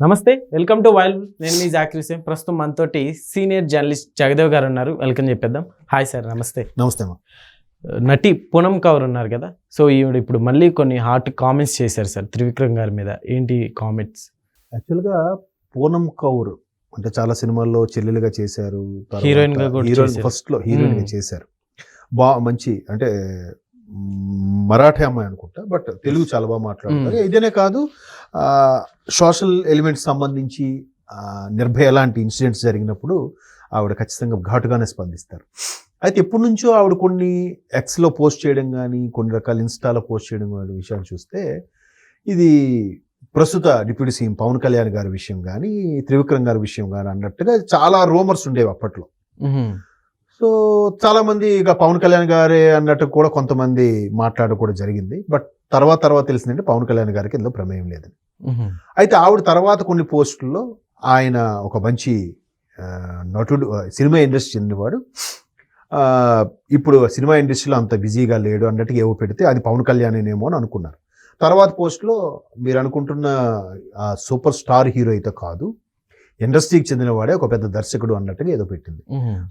నమస్తే, welcome to wild. నేను మీ జాకిర్ హుసేన్. ప్రస్తుతం మనతోటి సీనియర్ జర్నలిస్ట్ జగదేవ్ గారు ఉన్నారు. వెల్కమ్ చెప్పేద్దాం. Hi sir. నమస్తే. నమస్తే. నటి పూనమ్ కౌర్ ఉన్నారు కదా, సో ఈవిడ ఇప్పుడు మళ్ళీ కొన్ని హాట్ కామెంట్స్ చేశారు సార్ త్రివిక్రమ్ గారి మీద. ఏంటి కామెంట్స్? యాక్చువల్గా పూనమ్ కౌర్ అంటే చాలా సినిమాల్లో చెల్లెలుగా చేశారు, హీరోయిన్ గా కూడా హీరోయిన్ ఫస్ట్ లో హీరోయిన్ గా చేశారు. మంచి అంటే మరాఠీ అమ్మాయి అనుకుంటా, బట్ తెలుగు చాలా బాగా మాట్లాడుతారు. ఇదేనే కాదు, సోషల్ ఎలిమెంట్స్ సంబంధించి నిర్భయ లాంటి ఇన్సిడెంట్స్ జరిగినప్పుడు ఆవిడ ఖచ్చితంగా ఘాటుగానే స్పందిస్తారు. అయితే ఎప్పటి నుంచో ఆవిడ కొన్ని ఎక్స్లో పోస్ట్ చేయడం కానీ, కొన్ని రకాల ఇన్స్టాలో పోస్ట్ చేయడం కానీ విషయాన్ని చూస్తే, ఇది ప్రస్తుత డిప్యూటీ సీఎం పవన్ కళ్యాణ్ గారి విషయం కానీ, త్రివిక్రమ్ గారి విషయం కానీ అన్నట్టుగా చాలా రూమర్స్ ఉండేవి అప్పట్లో. సో చాలా మంది ఇక పవన్ కళ్యాణ్ గారే అన్నట్టు కూడా కొంతమంది మాట్లాడడం కూడా జరిగింది. బట్ తర్వాత తెలిసిందంటే పవన్ కళ్యాణ్ గారికి ఇందులో ప్రమేయం లేదని. అయితే ఆవిడ తర్వాత కొన్ని పోస్టుల్లో ఆయన ఒక మంచి నటుడు, సినిమా ఇండస్ట్రీ చెందినవాడు, ఇప్పుడు సినిమా ఇండస్ట్రీలో అంత బిజీగా లేడు అన్నట్టుగా ఏవో పెడితే అది పవన్ కళ్యాణ్ ఏమో అని అనుకున్నారు. తర్వాత పోస్ట్లో మీరు అనుకుంటున్న సూపర్ స్టార్ హీరో అయితే కాదు, ఇండస్ట్రీకి చెందినవాడే ఒక పెద్ద దర్శకుడు అన్నట్టుగా ఏదో పెట్టింది.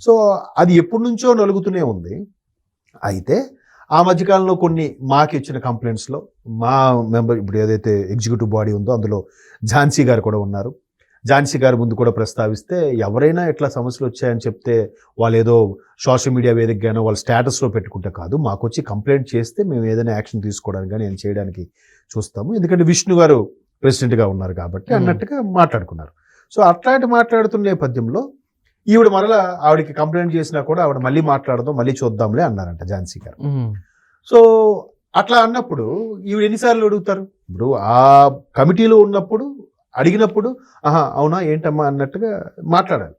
సో అది ఎప్పటి నుంచో నలుగుతూనే ఉంది. అయితే ఆ మధ్యకాలంలో కొన్ని మాకు ఇచ్చిన కంప్లైంట్స్లో మా మెంబర్, ఇప్పుడు ఏదైతే ఎగ్జిక్యూటివ్ బాడీ ఉందో అందులో ఝాన్సీ గారు కూడా ఉన్నారు. ఝాన్సీ గారి ముందు కూడా ప్రస్తావిస్తే, ఎవరైనా ఇట్లా సమస్యలు వచ్చాయని చెప్తే వాళ్ళు ఏదో సోషల్ మీడియా వేదికగానో వాళ్ళ స్టేటస్లో పెట్టుకుంటే కాదు, మాకు వచ్చి కంప్లైంట్ చేస్తే మేము ఏదైనా యాక్షన్ తీసుకోవడానికి కానీ నేను చేయడానికి చూస్తాము, ఎందుకంటే విష్ణు గారు ప్రెసిడెంట్గా ఉన్నారు కాబట్టి అన్నట్టుగా మాట్లాడుకున్నారు. సో అట్లాంటి మాట్లాడుతున్న నేపథ్యంలో ఈవిడ మరలా ఆవిడకి కంప్లైంట్ చేసినా కూడా ఆవిడ మళ్ళీ మాట్లాడదాం, మళ్ళీ చూద్దాంలే అన్నారంట ఝాన్సీ గారు. సో అట్లా అన్నప్పుడు ఈవిడ ఎన్నిసార్లు అడుగుతారు? ఇప్పుడు ఆ కమిటీలో ఉన్నప్పుడు అడిగినప్పుడు అవునా ఏంటమ్మా అన్నట్టుగా మాట్లాడాలి.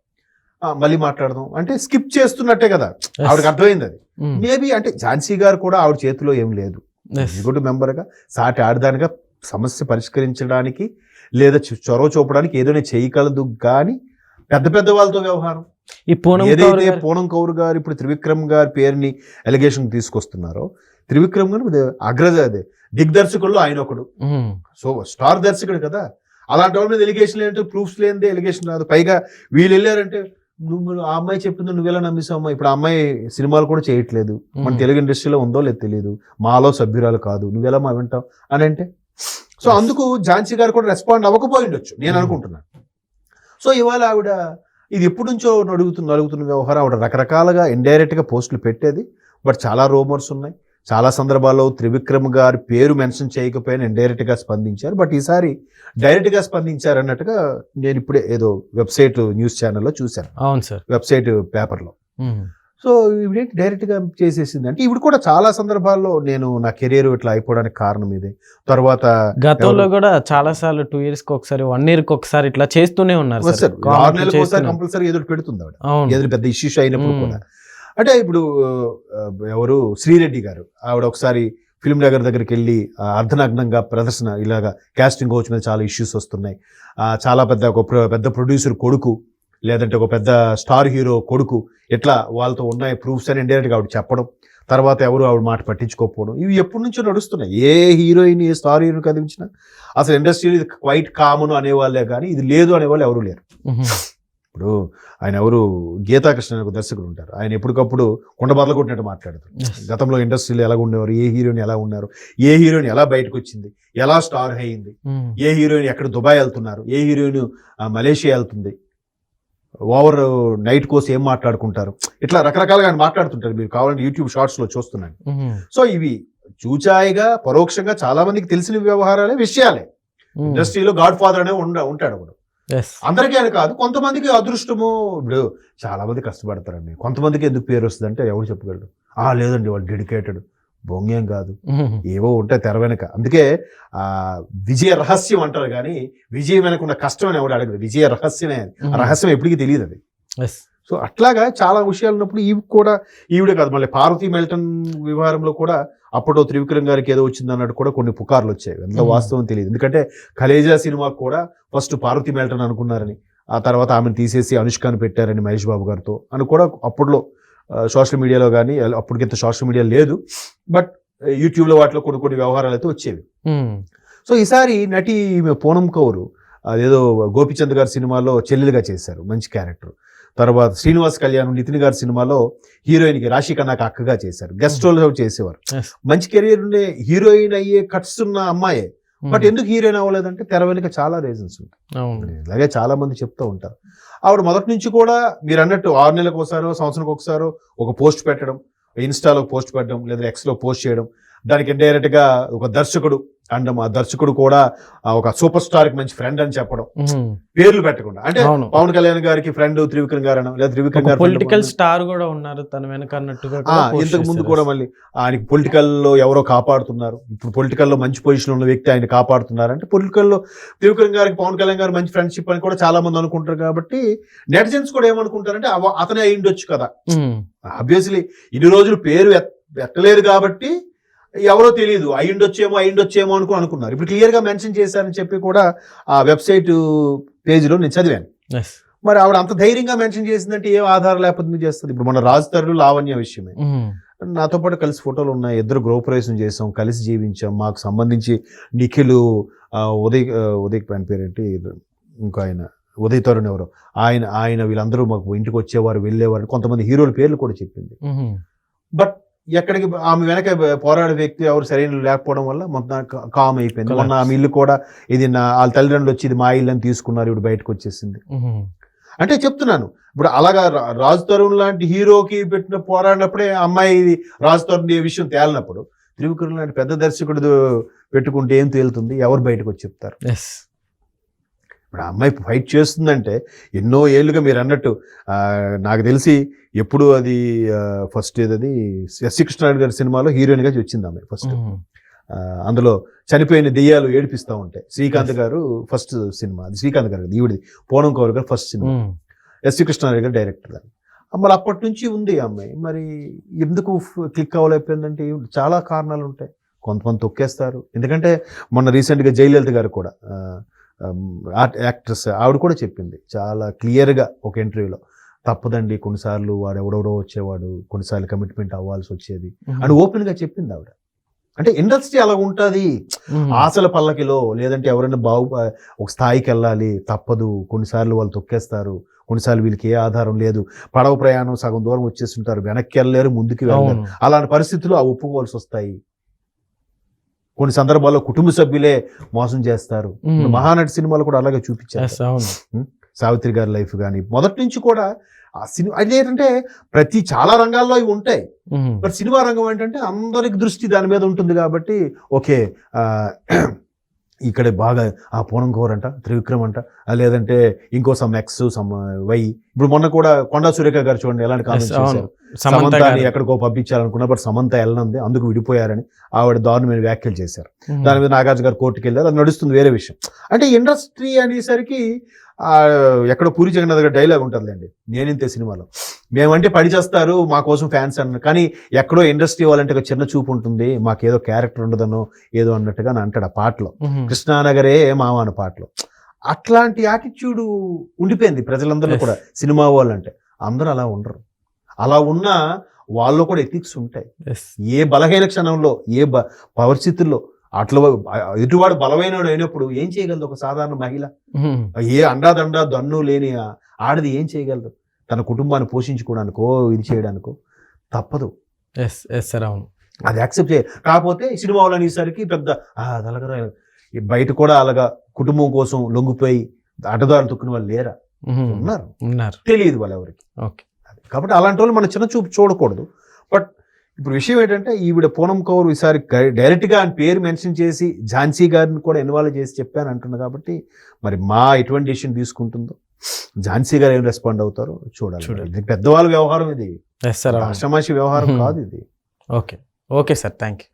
మళ్ళీ మాట్లాడదాం అంటే స్కిప్ చేస్తున్నట్టే కదా, ఆవిడకి అర్థమైంది అది. మేబీ అంటే ఝాన్సీ గారు కూడా ఆవిడ చేతిలో ఏం లేదు, ఎగ్జిక్యూటివ్ మెంబర్గా సాటి ఆడదానిగా సమస్య పరిష్కరించడానికి లేదా చొరవ చూపడానికి ఏదైనా చేయగలదు. కానీ పెద్ద వాళ్ళతో వ్యవహారం, ఏదైతే పూనమ్ కౌర్ గారు ఇప్పుడు త్రివిక్రమ్ గారి పేరుని ఎలిగేషన్ తీసుకొస్తున్నారో, త్రివిక్రమ్ గారు దిగ్దర్శకుల్లో ఆయన ఒకడు, సో స్టార్ దర్శకుడు కదా. అలాంటి వాళ్ళ మీద ఎలిగేషన్ ఏంటో, ప్రూఫ్స్ లేనిదే ఎలిగేషన్ రాదు. పైగా వీళ్ళు వెళ్ళారంటే, నువ్వు ఆ అమ్మాయి చెప్పిందో నువ్వెలా నమ్మేసావు అమ్మా, ఇప్పుడు ఆ అమ్మాయి సినిమాలు కూడా చేయట్లేదు, మన తెలుగు ఇండస్ట్రీలో ఉందో లేదు తెలియదు, మాలో సభ్యురాలు కాదు, నువ్వెలా మా వింటావు అని అంటే, సో అందుకు ఝాన్సీ గారు కూడా రెస్పాండ్ అవ్వకపోయి ఉండొచ్చు నేను అనుకుంటున్నాను. సో ఇవాళ ఆవిడ ఇది ఎప్పటి నుంచో అడుగుతున్న వ్యవహారం. ఆవిడ రకరకాలుగా ఇండైరెక్ట్గా పోస్టులు పెట్టేది, బట్ చాలా రూమర్స్ ఉన్నాయి. చాలా సందర్భాల్లో త్రివిక్రమ్ గారి పేరు మెన్షన్ చేయకపోయినా ఇండైరెక్ట్గా స్పందించారు, బట్ ఈసారి డైరెక్ట్గా స్పందించారు అన్నట్టుగా నేను ఇప్పుడే ఏదో వెబ్సైట్ న్యూస్ ఛానల్లో చూశాను. అవును సార్, వెబ్సైట్ పేపర్లో. సో ఇవిడేంటి డైరెక్ట్గా చేసేసింది అంటే, ఇవి కూడా చాలా సందర్భాల్లో నేను నా కెరీర్ ఇట్లా అయిపోవడానికి కారణం ఇది. తర్వాత గతంలో కూడా చాలా సార్లు 2 years కి ఒకసారి, 1 year కి ఒకసారి ఇట్లా చేస్తూనే ఉన్నారు. 6 నెలలకు ఒకసారి కంపల్సరీ ఏదో పెడుతుంది ఆవిడ, ఏదో పెద్ద ఇష్యూస్ అయినప్పుడు కూడా. అంటే ఇప్పుడు ఎవరు శ్రీరెడ్డి గారు, ఆవిడ ఒకసారి ఫిల్మ్ నగర్ దగ్గరికి వెళ్ళి అర్ధనగ్నంగా ప్రదర్శన, ఇలాగా కాస్టింగ్ కోచ్ మీద చాలా ఇష్యూస్ వస్తున్నాయి, చాలా పెద్ద ప్రొడ్యూసర్ కొడుకు లేదంటే ఒక పెద్ద స్టార్ హీరో కొడుకు, ఇట్లా వాళ్ళతో ఉన్నాయి ప్రూఫ్స్ అని ఇండైరెక్ట్గా ఆవిడ చెప్పడం, తర్వాత ఎవరు ఆవిడ మాట పట్టించుకోకపోవడం, ఇవి ఎప్పటి నుంచో నడుస్తున్నాయి. ఏ హీరోయిన్, ఏ స్టార్ హీరోయిన్ కదిలించినా అసలు ఇండస్ట్రీలో ఇది క్వైట్ కామన్ అనేవాళ్ళే కానీ ఇది లేదు అనేవాళ్ళు ఎవరు లేరు. ఇప్పుడు ఆయన ఎవరు, గీతాకృష్ణ ఒక దర్శకుడు ఉంటారు, ఆయన ఎప్పటికప్పుడు కుండబద్దలు కొట్టినట్టు మాట్లాడతారు. గతంలో ఇండస్ట్రీలో ఎలా ఉండేవారు, ఏ హీరోయిన్ ఎలా ఉన్నారు, ఏ హీరోయిన్ ఎలా బయటకు వచ్చింది, ఎలా స్టార్ అయ్యింది, ఏ హీరోయిన్ ఎక్కడ దుబాయ్ వెళ్తున్నారు, ఏ హీరోయిన్ మలేషియా వెళ్తుంది, ఓవర్ నైట్ కోసం ఏం మాట్లాడుకుంటారు, ఇట్లా రకరకాలుగా ఆయన మాట్లాడుతుంటారు. మీరు కావాలంటే యూట్యూబ్ షార్ట్స్లో చూస్తున్నాను. సో ఇవి చూచాయిగా పరోక్షంగా చాలా మందికి తెలిసిన వ్యవహారాలే, విషయాలే. ఇండస్ట్రీలో గాడ్ ఫాదర్ అనే ఉంటాడు ఒకడు. అందరికీ అని కాదు, కొంతమందికి అదృష్టము. ఇప్పుడు చాలా మంది కష్టపడతారండి, కొంతమందికి ఎందుకు పేరు వస్తుంది అంటే ఎవరు చెప్పగలరు? లేదండి వాళ్ళు డెడికేటెడ్, బొంగేం కాదు, ఏవో ఉంటాయి తెర వెనక. అందుకే విజయ రహస్యం అంటారు కానీ విజయం వెనక ఉన్న కష్టం అని ఎవడు అడగదు. విజయ రహస్యమే, రహస్యం ఎప్పటికీ తెలియదు అది. సో అట్లాగా చాలా విషయాలు ఉన్నప్పుడు ఈవిడే కాదు, మళ్ళీ పార్వతీ మెల్టన్ వ్యవహారంలో కూడా అప్పట్లో త్రివిక్రమ్ గారికి ఏదో వచ్చింది అన్నట్టు కూడా కొన్ని పుకార్లు వచ్చాయి. ఎంత వాస్తవం తెలియదు, ఎందుకంటే కలేజా సినిమాకు కూడా ఫస్ట్ పార్వతీ మెల్టన్ అనుకున్నారని, ఆ తర్వాత ఆమెను తీసేసి అనుష్కని పెట్టారని మహేష్ బాబు గారితో అని కూడా అప్పట్లో సోషల్ మీడియాలో కానీ, అప్పటికింత సోషల్ మీడియా లేదు, బట్ యూట్యూబ్లో వాటిలో కొన్ని వ్యవహారాలు అయితే వచ్చేవి. సో ఈసారి నటి పూనమ్ కౌర్ అదేదో గోపిచంద్ గారి సినిమాలో చెల్లెలుగా చేశారు, మంచి క్యారెక్టర్. తర్వాత శ్రీనివాస్ కళ్యాణ్ నితిన్ గారి సినిమాలో హీరోయిన్కి రాశి ఖన్నాకి అక్కగా చేశారు, గెస్ట్ రోల్ చేసేవారు. Yes. మంచి కెరీర్ ఉండే హీరోయిన్ అయ్యే కట్స్ ఉన్న అమ్మాయే, బట్ ఎందుకు హీరోయిన్ అవ్వలేదంటే తెర వెనుక చాలా రీజన్స్ ఉంటాయి. అవును. ఇలాగే చాలా మంది చెప్తూ ఉంటారు. ఆవిడ మొదటి నుంచి కూడా మీరు అన్నట్టు 6 నెలలకు ఒకసారో సంవత్సరానికి ఒకసారో ఒక పోస్ట్ పెట్టడం, ఇన్స్టాలో పోస్ట్ పెట్టడం లేదా ఎక్స్లో పోస్ట్ చేయడం, దానికి ఇండైరెక్ట్ గా ఒక దర్శకుడు అండం, ఆ దర్శకుడు కూడా ఒక సూపర్ స్టార్ కి మంచి ఫ్రెండ్ అని చెప్పడం, పేర్లు పెట్టకుండా. అంటే అవును. పవన్ కళ్యాణ్ గారికి ఫ్రెండ్ త్రివిక్రమ్ గారు అనడం, లేదా త్రివిక్రమ్ గారు పొలిటికల్ స్టార్ కూడా ఉన్నారు తన వెనక అన్నట్టుగా కూడా post ఇంతకు ముందు చేశారు. కూడా మళ్ళీ ఆయనకి పొలిటికల్ లో ఎవరో కాపాడుతున్నారు, ఇప్పుడు పొలిటికల్ లో మంచి పొజిషన్ ఉన్న వ్యక్తి ఆయన కాపాడుతున్నారు అంటే పొలిటికల్ లో త్రివిక్రమ్ గారికి పవన్ కళ్యాణ్ గారు మంచి ఫ్రెండ్షిప్ అని కూడా చాలా మంది అనుకుంటారు. కాబట్టి నెటిజన్స్ కూడా ఏమనుకుంటారంటే అతనే అయి ఉండొచ్చు కదా. ఉమ్. ఆబ్వియస్లీ ఇన్ని రోజులు పేరు ఎత్తలేదు కాబట్టి ఎవరో తెలియదు, అయ్యుండొచ్చేమో అనుకున్నారు. ఇప్పుడు క్లియర్ గా మెన్షన్ చేశారని చెప్పి కూడా ఆ వెబ్సైట్ పేజీలో నేను చదివాను. Yes. మరి ఆవిడ అంత ధైర్యంగా మెన్షన్ చేసిందంటే ఏ ఆధారం లేకపోతే మీరు చేస్తుంది. ఇప్పుడు మన రాజ్ తరుణ్ లావణ్య విషయమే, ఉమ్. నాతో పాటు కలిసి ఫోటోలు ఉన్నాయి, ఇద్దరు గృహప్రవేశం చేసాం, కలిసి జీవించాం. మాకు సంబంధించి నిఖిల్, ఉదయ్ పైన పేరేంటి ఇంకో ఆయన ఉదయ్ తరుణ్ ఎవరో ఆయన వీళ్ళందరూ మాకు ఇంటికి వచ్చేవారు వెళ్ళేవారు, కొంతమంది హీరోల పేర్లు కూడా చెప్పింది. ఉమ్. బట్ ఎక్కడికి ఆమె వెనక పోరాడే వ్యక్తి ఎవరు సరైన లేకపోవడం వల్ల మొత్తం కామ్ అయిపోయింది. మొన్న ఆమె ఇల్లు కూడా ఇది వాళ్ళ తల్లిదండ్రులు వచ్చి ఇది మా ఇల్లు అని తీసుకున్నారు, ఇప్పుడు బయటకు వచ్చేసింది. ఉమ్. అంటే చెప్తున్నాను, ఇప్పుడు అలాగా రాజ్ తరుణ్ లాంటి హీరోకి పెట్టిన పోరాడినప్పుడే అమ్మాయి రాజ్ తరుణ్ ఏ విషయం తేలినప్పుడు త్రివిక్రమ్ లాంటి పెద్ద దర్శకుడు పెట్టుకుంటే ఏం తేలుతుంది, ఎవరు బయటకు వచ్చి చెప్తారు? Yes. ఇప్పుడు ఆ అమ్మాయి ఫైట్ చేస్తుందంటే ఎన్నో ఏళ్ళుగా మీరు అన్నట్టు నాకు తెలిసి ఎప్పుడు అది ఫస్ట్ ఏదది ఎస్సి కృష్ణారెడ్డి గారి సినిమాలో హీరోయిన్ గా వచ్చింది ఆమె ఫస్ట్. ఉమ్. అందులో చనిపోయిన దెయ్యాలు ఏడిపిస్తూ ఉంటాయి, శ్రీకాంత్ గారు ఫస్ట్ సినిమా, అది శ్రీకాంత్ గారు ఈవిడి పూనం కౌర్ గారు ఫస్ట్ సినిమా, ఉమ్. ఎస్సి కృష్ణారెడ్డి గారు డైరెక్టర్ గారు. మరి అప్పటి నుంచి ఉంది ఆ అమ్మాయి. మరి ఎందుకు క్లిక్ అవ్వలేకపోయిందంటే చాలా కారణాలు ఉంటాయి. కొంతమంది తొక్కేస్తారు, ఎందుకంటే మొన్న రీసెంట్గా జయలలిత గారు కూడా యాక్ట్రెస్ ఆవిడ కూడా చెప్పింది చాలా క్లియర్గా ఒక ఇంటర్వ్యూలో, తప్పదండి కొన్నిసార్లు వాడు ఎవడెవడో వచ్చేవాడు, కొన్నిసార్లు కమిట్మెంట్ అవ్వాల్సి వచ్చేది అని ఓపెన్గా చెప్పింది ఆవిడ. అంటే ఇండస్ట్రీ అలా ఉంటుంది, ఆశల పల్లకిలో, లేదంటే ఎవరైనా ఒక స్థాయికి వెళ్ళాలి, తప్పదు, కొన్నిసార్లు వాళ్ళు తొక్కేస్తారు, కొన్నిసార్లు వీళ్ళకి ఏ ఆధారం లేదు, పడవ ప్రయాణం సగం దూరం వచ్చేస్తుంటారు, వెనక్కి వెళ్ళలేరు, ముందుకు వెళ్ళలేరు, అలాంటి పరిస్థితులు ఆ ఒప్పుకోవాల్సి వస్తాయి. కొన్ని సందర్భాల్లో కుటుంబ సభ్యులే మోసం చేస్తారు. మహానటి సినిమాలు కూడా అలాగే చూపించారు. సావిత్రి గారి లైఫ్ కానీ మొదటి నుంచి కూడా ఆ సినిమా అదేంటంటే చాలా రంగాల్లో ఇవి ఉంటాయి, బట్ సినిమా రంగం ఏంటంటే అందరికి దృష్టి దాని మీద ఉంటుంది. కాబట్టి ఓకే ఇక్కడ బాగా ఆ పూనం కౌర్ అంట, త్రివిక్రమ్ అంట, లేదంటే ఇంకో సమ్ ఎక్స్ సమ్ వై. ఇప్పుడు మొన్న కూడా కొండా సురేఖ గారు చూడండి ఎలాంటి కామెంట్స్ చేశారు, సమంతని ఎక్కడికో పంపించాలనుకున్నా బట్ సమంత వెళ్ళనుంది అందుకు విడిపోయారని ఆవిడ దారుణమైన వ్యాఖ్యలు చేశారు. దాని మీద నాగార్జున గారు కోర్టుకు వెళ్ళారు, అది నడుస్తుంది, వేరే విషయం. అంటే ఇండస్ట్రీ అనేసరికి ఎక్కడో పూరి జగన్నాథ్ గారి డైలాగ్ ఉంటుందండి నేనింతే సినిమాలో, మేమంటే పడి చేస్తారు మా కోసం ఫ్యాన్స్ అన్నారు, కానీ ఎక్కడో ఇండస్ట్రీ వాళ్ళంటే ఒక చిన్న చూపు ఉంటుంది, మాకేదో క్యారెక్టర్ ఉండదనో ఏదో అన్నట్టుగా అంటాడు ఆ పాటలో, కృష్ణానగరే మామ అన్న పాటలో. అట్లాంటి యాటిట్యూడ్ ఉండిపోయింది ప్రజలందరిలో కూడా. సినిమా వాళ్ళంటే అందరూ అలా ఉండరు, అలా ఉన్నా వాళ్ళు కూడా ఎథిక్స్ ఉంటాయి. ఏ బలహీన క్షణంలో ఏ పరిస్థితుల్లో అట్లా ఎటువాడు బలమైనడు అయినప్పుడు ఏం చేయగలదు ఒక సాధారణ మహిళ? ఏ అండాదండా దన్ను లేని ఆడది ఏం చేయగలదు? తన కుటుంబాన్ని పోషించుకోవడానికో ఇది చేయడానికో తప్పదు. అది యాక్సెప్ట్ చేయాలి. కాకపోతే సినిమా వాళ్ళు అనేసరికి పెద్ద అదలగరా, బయట కూడా అలాగా కుటుంబం కోసం లొంగిపోయి అడ్డదారులు తొక్కిన వాళ్ళు లేరా? ఉన్నారు, తెలియదు వాళ్ళు ఎవరికి. కాబట్టి అలాంటి వాళ్ళు మన చిన్న చూపు చూడకూడదు. బట్ ఇప్పుడు విషయం ఏంటంటే ఈవిడ పూనం కౌర్ ఈసారి డైరెక్ట్గా ఆయన పేరు మెన్షన్ చేసి ఝాన్సీ గారిని కూడా ఇన్వాల్వ్ చేసి చెప్పాను అంటున్నా. కాబట్టి మరి మా ఎటువంటి డిసిషన్ తీసుకుంటుందో, ఝాన్సీ గారు ఏం రెస్పాండ్ అవుతారో చూడాలి. ఇది పెద్దవాళ్ళ వ్యవహారం, ఇది ఆషామాషి వ్యవహారం కాదు ఇది. Okay sir, thank you.